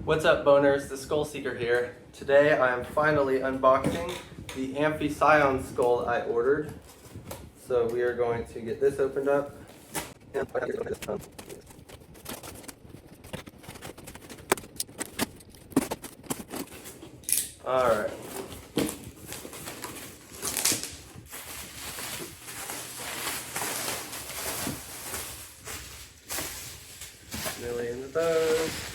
What's up, boners? The Skull Seeker here. Today I am finally unboxing the Amphicyon skull I ordered. So we are going to get this opened up. Alright. Nearly in the bows.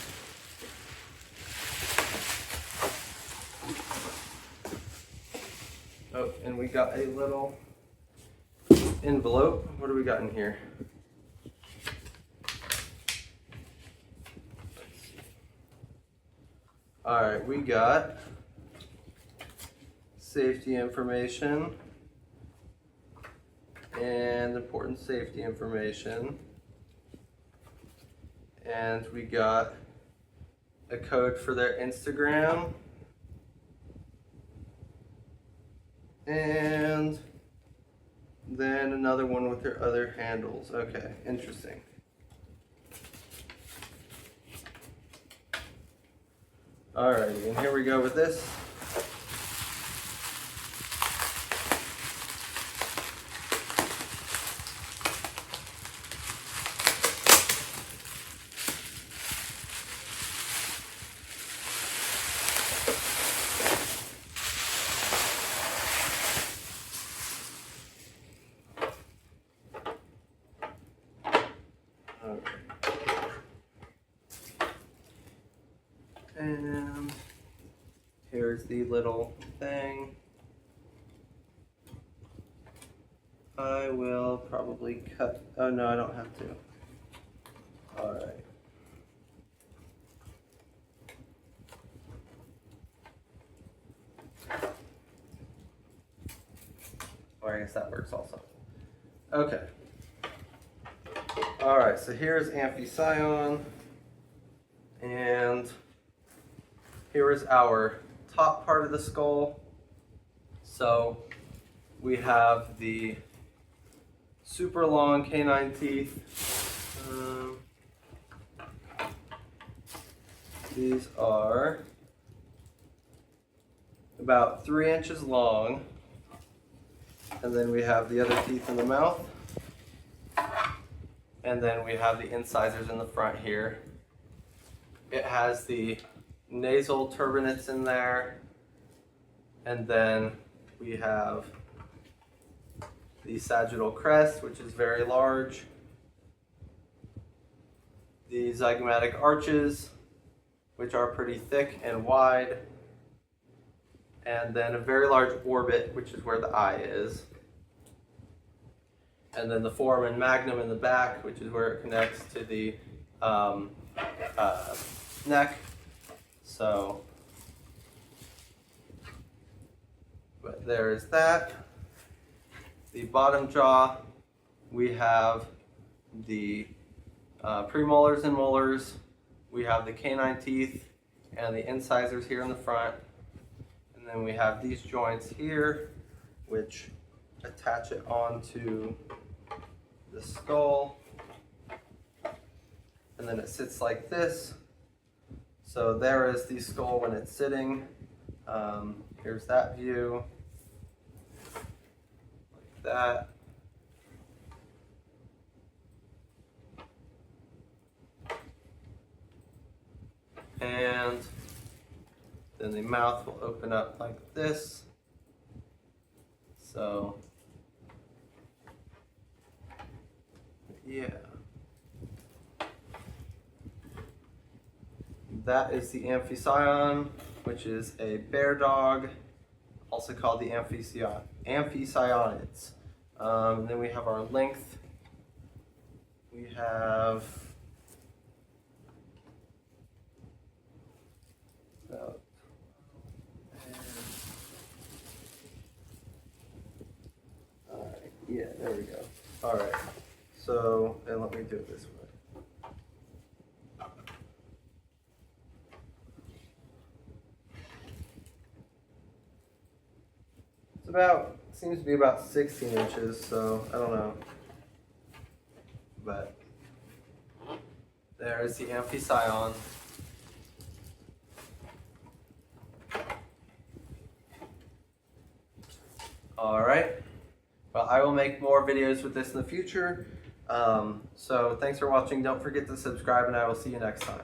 Oh, and we got a little envelope. What do we got in here? Alright, we got safety information and important safety information. And we got a code for their Instagram. And then another one with their other handles. Okay, interesting. Alrighty, and here we go with this. And here's the little thing. I will probably cut, oh no, I don't have to. Alright. Or I guess that works also. Okay. Alright, so here's Amphicyon. And here is our top part of the skull. So we have the super long canine teeth. These are about 3 inches long. And then we have the other teeth in the mouth. And then we have the incisors in the front here. It has the nasal turbinates in there, and then we have the sagittal crest, which is very large, the zygomatic arches, which are pretty thick and wide, and then a very large orbit, which is where the eye is, and then the foramen magnum in the back, which is where it connects to the neck. So, but there is that. The bottom jaw, we have the premolars and molars, we have the canine teeth and the incisors here in the front, and then we have these joints here which attach it onto the skull, and then it sits like this. So there is the skull when it's sitting. Here's that view, like that. And then the mouth will open up like this. So, yeah. That is the Amphicyon, which is a bear dog, also called the Amphicyonids. Then we have our length. We have about alright, yeah, there we go. Alright, so, and let me do it this way. About, seems to be about 16 inches, so I don't know. But there is the Amphicyon. All right. Well, I will make more videos with this in the future. So thanks for watching. Don't forget to subscribe, and I will see you next time.